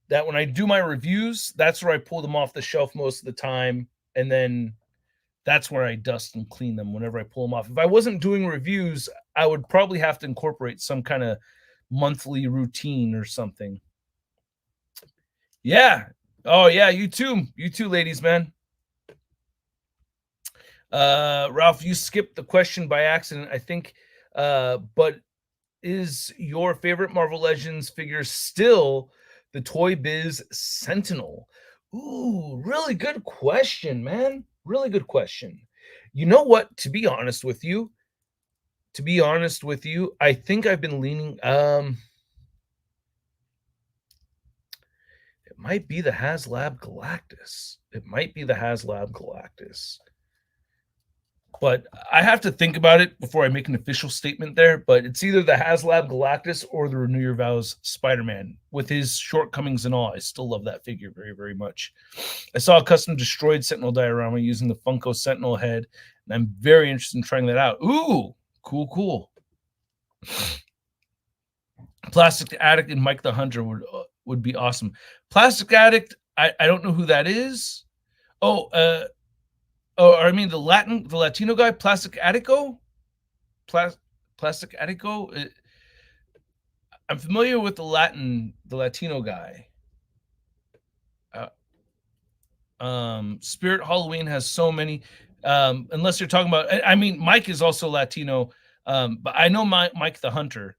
Speaker 1: that when I do my reviews, that's where I pull them off the shelf most of the time, and then that's where I dust and clean them whenever I pull them off. If I wasn't doing reviews, I would probably have to incorporate some kind of monthly routine or something. Yeah. Oh yeah, you too, ladies, man. Ralph, you skipped the question by accident, I think. But is your favorite Marvel Legends figure still the Toy Biz Sentinel? Ooh, really good question, man. Really good question. You know what? To be honest with you, I think I've been leaning. It might be the HasLab Galactus. but I have to think about it before I make an official statement there. But it's either the HasLab Galactus or the Renew Your Vows Spider-Man. With his shortcomings and all, I still love that figure very, very much. I saw a custom destroyed Sentinel diorama using the Funko Sentinel head, and I'm very interested in trying that out. Ooh, cool, cool. Plastic Addict and Mike the Hunter would be awesome. Plastic Addict, I don't know who that is. Oh, I mean the Latino guy, Plastic Attico, Plastic Attico. I'm familiar with the Latino guy. Spirit Halloween has so many. Unless you're talking about, I mean, Mike is also Latino, but I know Mike the Hunter.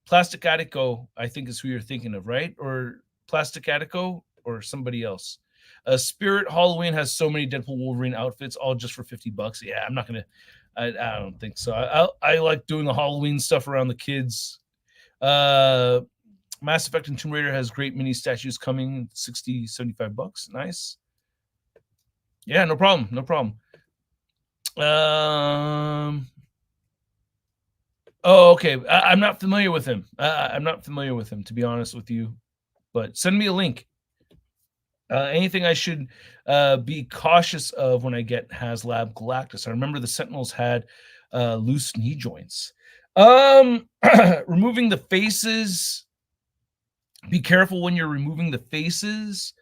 Speaker 1: Plastic Attico, I think, is who you're thinking of, right? Or Plastic Attico, or somebody else. Spirit Halloween has so many Deadpool Wolverine outfits, all just for $50. Yeah, I'm not gonna. I don't think so. I like doing the Halloween stuff around the kids. Mass Effect and Tomb Raider has great mini statues coming, $60-$75. Nice. Yeah, no problem. No problem. Oh, okay. I'm not familiar with him. I'm not familiar with him, to be honest with you. But send me a link. Anything I should be cautious of when I get HasLab Galactus? I remember the Sentinels had loose knee joints. Removing the faces. Be careful when you're removing the faces.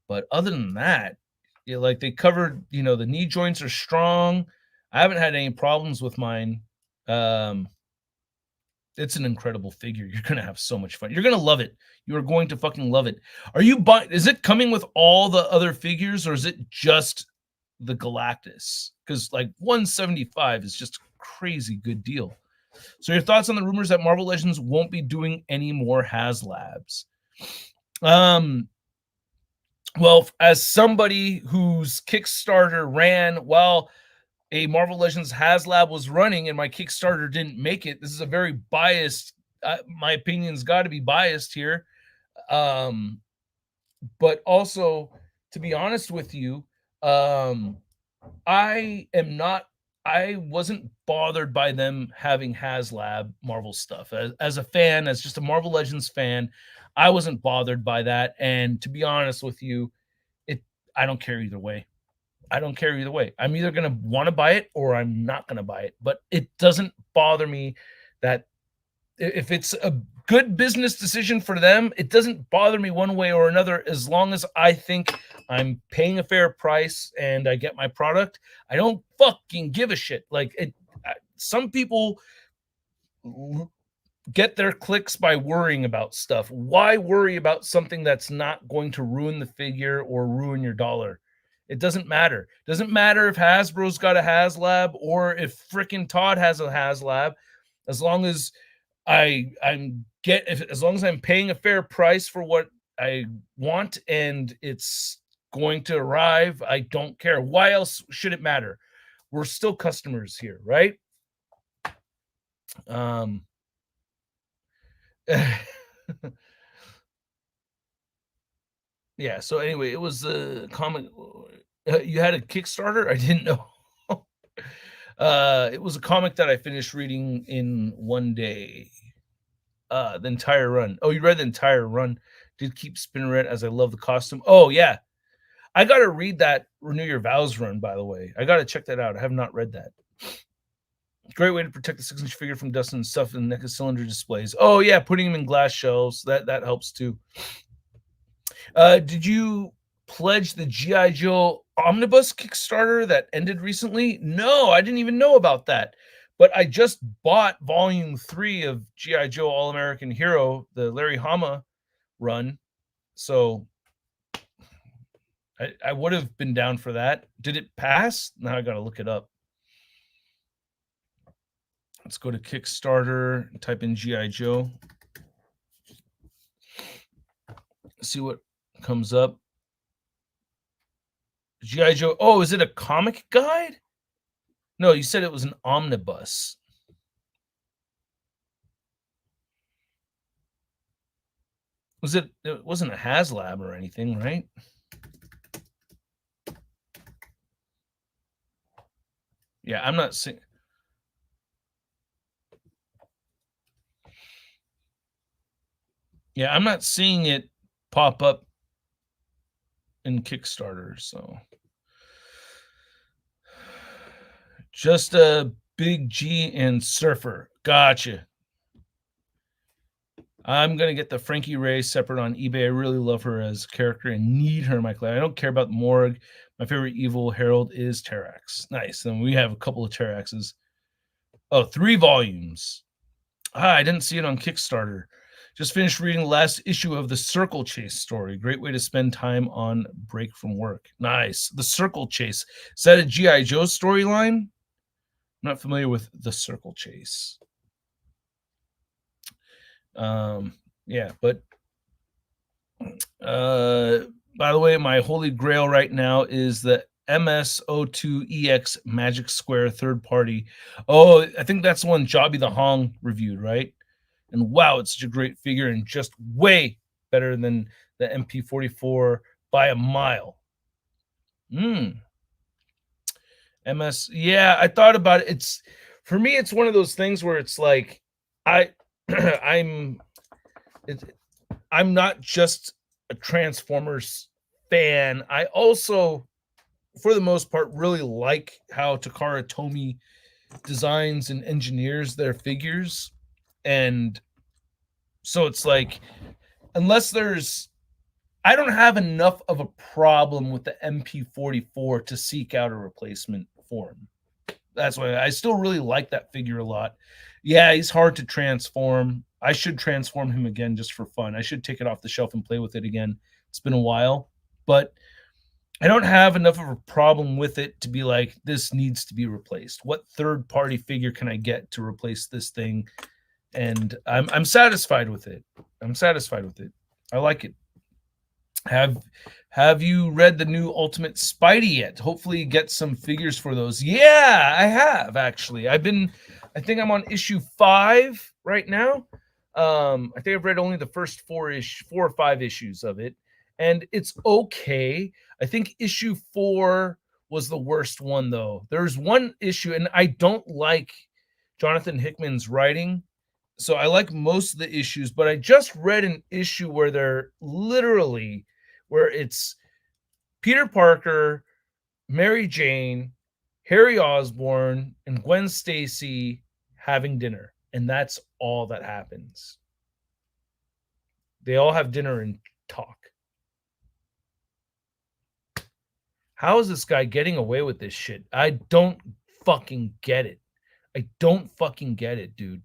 Speaker 1: But other than that, like they covered, the knee joints are strong. I haven't had any problems with mine. It's an incredible figure. You're gonna have so much fun. You're gonna love it. You are going to fucking love it. Are you buying? Is it coming with all the other figures, or is it just the Galactus? Because like 175 is just a crazy good deal. So your thoughts on the rumors that Marvel Legends won't be doing any more HasLabs? Well, as somebody whose Kickstarter ran while a Marvel Legends HasLab was running and my Kickstarter didn't make it, this is a very biased, my opinion's got to be biased here. But also, to be honest with you, I wasn't bothered by them having HasLab Marvel stuff. As a fan, as just a Marvel Legends fan, I wasn't bothered by that. And to be honest with you, I don't care either way. I don't care either way. I'm either going to want to buy it or I'm not going to buy it. But it doesn't bother me that if it's a good business decision for them, it doesn't bother me one way or another as long as I think I'm paying a fair price and I get my product. I don't fucking give a shit. Like some people get their clicks by worrying about stuff. Why worry about something that's not going to ruin the figure or ruin your dollar? It doesn't matter. It doesn't matter if Hasbro's got a HasLab or if frickin' Todd has a HasLab. As long as as long as I'm paying a fair price for what I want and it's going to arrive, I don't care. Why else should it matter? We're still customers here, right? Yeah, so anyway, it was a comic. You had a Kickstarter? I didn't know. It was a comic that I finished reading in one day. The entire run. Oh, you read the entire run. Did keep spinning red as I love the costume. Oh, yeah. I got to read that Renew Your Vows run, by the way. I got to check that out. I have not read that. Great way to protect the 6-inch figure from dust and stuff in NECA cylinder displays. Oh, yeah, putting them in glass shelves. That helps too. Did you pledge the G.I. Joe Omnibus Kickstarter that ended recently? No, I didn't even know about that. But I just bought volume 3 of G.I. Joe All-American Hero, the Larry Hama run. So I would have been down for that. Did it pass? Now I got to look it up. Let's go to Kickstarter and type in G.I. Joe. See what comes up. G.I. Joe. Oh, is it a comic guide? No, you said it was an omnibus. It wasn't a HasLab or anything, right? Yeah, I'm not seeing. Yeah, I'm not seeing it pop up in Kickstarter. So just a Big G and Surfer. Gotcha. I'm gonna get the Frankie Ray separate on eBay. I really love her as a character and need her in my collection. I don't care about Morg. My favorite evil herald is Terrax. Nice. Then we have a couple of Terraxes. Oh, 3 volumes. I didn't see it on Kickstarter. Just finished reading the last issue of the Circle Chase story. Great way to spend time on break from work. Nice. The Circle Chase. Is that a G.I. Joe storyline? I'm not familiar with the Circle Chase. Yeah, but by the way, my holy grail right now is the MS02EX Magic Square third party. Oh, I think that's the one Jobby the Hong reviewed, right? And wow, it's such a great figure and just way better than the MP44 by a mile. MS, yeah, I thought about it. It's for me, it's one of those things where it's like I I'm I'm not just a Transformers fan. I also, for the most part, really like how Takara Tomy designs and engineers their figures. And so it's like, unless there's, I don't have enough of a problem with the MP44 to seek out a replacement for him. That's why I still really like that figure a lot. Yeah, he's hard to transform. I should transform him again just for fun. I should take it off the shelf and play with it again. It's been a while, but I don't have enough of a problem with it to be like, this needs to be replaced. What third party figure can I get to replace this thing? And I'm satisfied with it. I'm satisfied with it. I like it. Have you read the new Ultimate Spidey yet? Hopefully get some figures for those. Yeah, I have actually. I think I'm on issue 5 right now. I think I've read only the first 4 or 5 issues of it, and it's okay. I think issue 4 was the worst one though. There's one issue, and I don't like Jonathan Hickman's writing. So I like most of the issues, but I just read an issue where they're literally where it's Peter Parker, Mary Jane, Harry Osborn, and Gwen Stacy having dinner. And that's all that happens. They all have dinner and talk. How is this guy getting away with this shit? I don't fucking get it. I don't fucking get it, dude.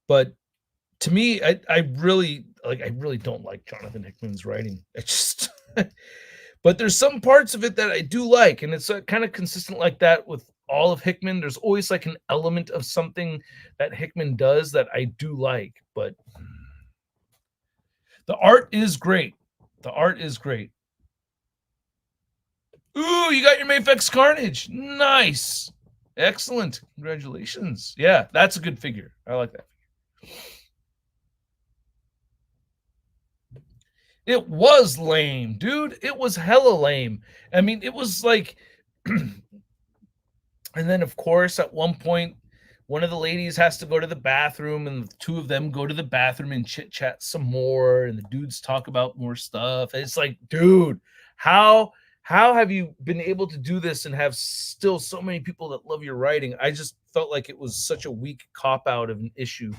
Speaker 1: But to me, I really don't like Jonathan Hickman's writing. I just but there's some parts of it that I do like, and it's kind of consistent like that with all of Hickman. There's always like an element of something that Hickman does that I do like, but the art is great. The art is great. Ooh, you got your Mafex Carnage. Nice. Excellent. Congratulations. Yeah, that's a good figure. I like that figure. It was lame, dude. It was hella lame. I mean, it was like, and then of course, at one point, one of the ladies has to go to the bathroom, and the two of them go to the bathroom and chit chat some more, and the dudes talk about more stuff. It's like, dude, how have you been able to do this and have still so many people that love your writing? I just felt like it was such a weak cop out of an issue.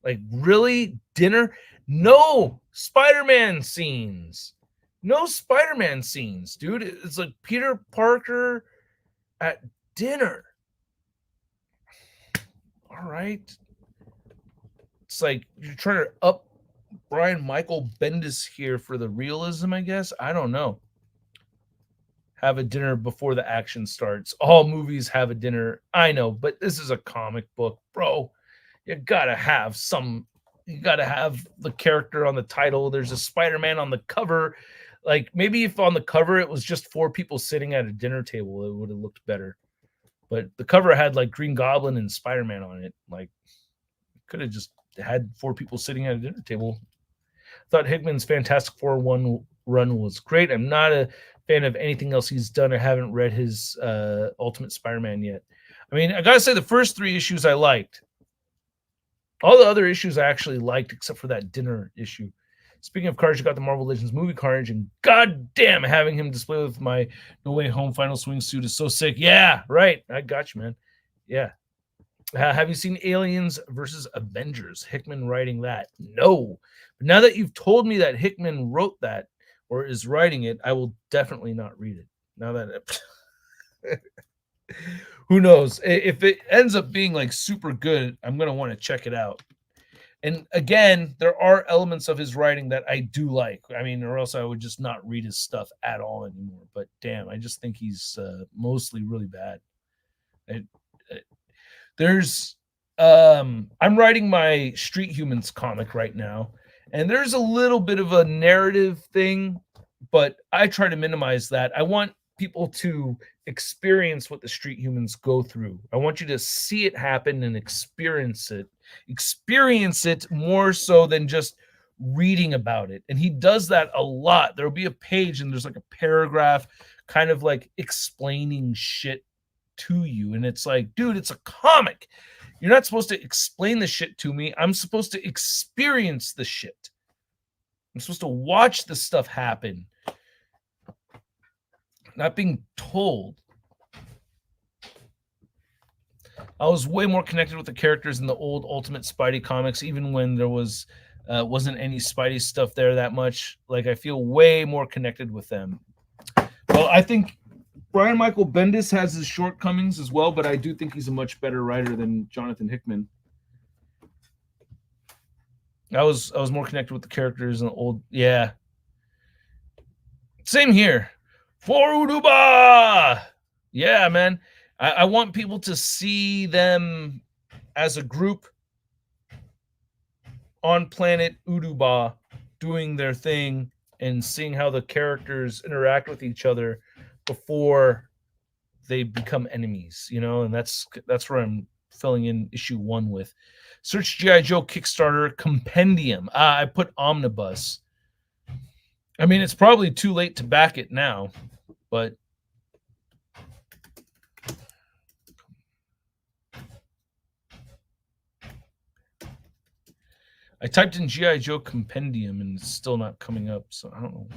Speaker 1: Like, really? Dinner? No Spider-Man scenes. No Spider-Man scenes, dude. It's like Peter Parker at dinner. All right. It's like you're trying to up Brian Michael Bendis here for the realism, I guess. I don't know. Have a dinner before the action starts. All movies have a dinner. I know, but this is a comic book, bro. You gotta have the character on the title. There's a Spider-Man on the cover. Like, maybe if on the cover it was just 4 people sitting at a dinner table, it would have looked better. But the cover had like Green Goblin and Spider-Man on it. Like, could have just had 4 people sitting at a dinner table. I thought Hickman's Fantastic Four one run was great. I'm not a fan of anything else he's done. I haven't read his Ultimate Spider-Man yet. I mean, I gotta say the first 3 issues I liked. All the other issues I actually liked, except for that dinner issue. Speaking of Carnage, you got the Marvel Legends movie Carnage, and goddamn, having him display with my No Way Home final swing suit is so sick. Yeah, right. I got you, man. Yeah. Have you seen Aliens versus Avengers? Hickman writing that? No. But now that you've told me that Hickman wrote that or is writing it, I will definitely not read it. Now that who knows? If it ends up being like super good, I'm going to want to check it out. And again, there are elements of his writing that I do like. I mean, or else I would just not read his stuff at all anymore. But damn, I just think he's mostly really bad. I'm writing my Street Humans comic right now, and there's a little bit of a narrative thing, but I try to minimize that. I want people to experience what the Street Humans go through. I want you to see it happen and experience it more so than just reading about it. And he does that a lot. There'll be a page and there's like a paragraph kind of like explaining shit to you, and it's like, dude, it's a comic. You're not supposed to explain the shit to me. I'm supposed to experience the shit. I'm supposed to watch the stuff happen, not being told. I was way more connected with the characters in the old Ultimate Spidey comics, even when there wasn't any Spidey stuff there that much. Like, I feel way more connected with them. Well, I think Brian Michael Bendis has his shortcomings as well, but I do think he's a much better writer than Jonathan Hickman. I was more connected with the characters in the old, yeah. Same here. For Uduba! Yeah, man. I want people to see them as a group on planet Uduba doing their thing and seeing how the characters interact with each other before they become enemies, you know, and that's where I'm filling in issue 1 with. Search G.I. Joe Kickstarter Compendium. I put Omnibus. I mean, it's probably too late to back it now, but I typed in G.I. Joe Compendium and it's still not coming up, so I don't know.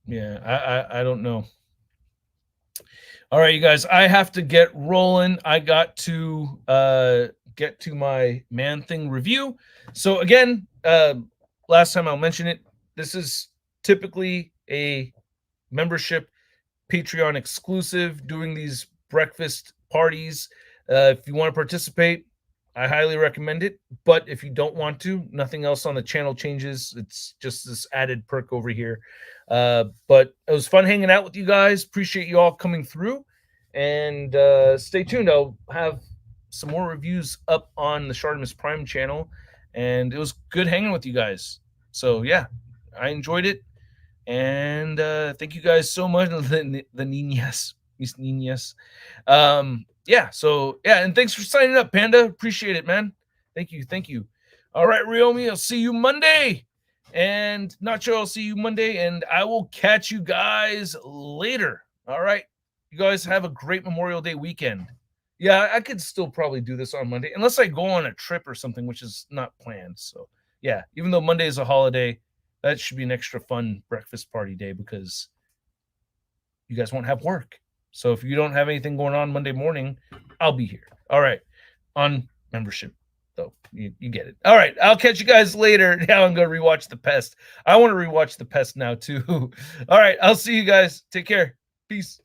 Speaker 1: Yeah, I don't know. All right, you guys, I have to get rolling. I got to get to my Man-Thing review. So again, last time I'll mention it, this is typically a membership Patreon exclusive, doing these breakfast parties. If you want to participate, I highly recommend it. But if you don't want to, nothing else on the channel changes. It's just this added perk over here. But it was fun hanging out with you guys. Appreciate you all coming through. And stay tuned. I'll have some more reviews up on the Shartimus Prime channel. And it was good hanging with you guys. So, yeah, I enjoyed it. And thank you guys so much. The Niñas. Miss Niñas. Yeah, so, yeah, and thanks for signing up, Panda. Appreciate it, man. Thank you. All right, Ryomi, I'll see you Monday. And Nacho, I'll see you Monday. And I will catch you guys later. All right. You guys have a great Memorial Day weekend. Yeah, I could still probably do this on Monday, unless I go on a trip or something, which is not planned. So, yeah, even though Monday is a holiday, that should be an extra fun breakfast party day because you guys won't have work. So if you don't have anything going on Monday morning, I'll be here. All right. On membership, though. You get it. All right. I'll catch you guys later. Now I'm going to rewatch The Pest. I want to rewatch The Pest now, too. All right. I'll see you guys. Take care. Peace.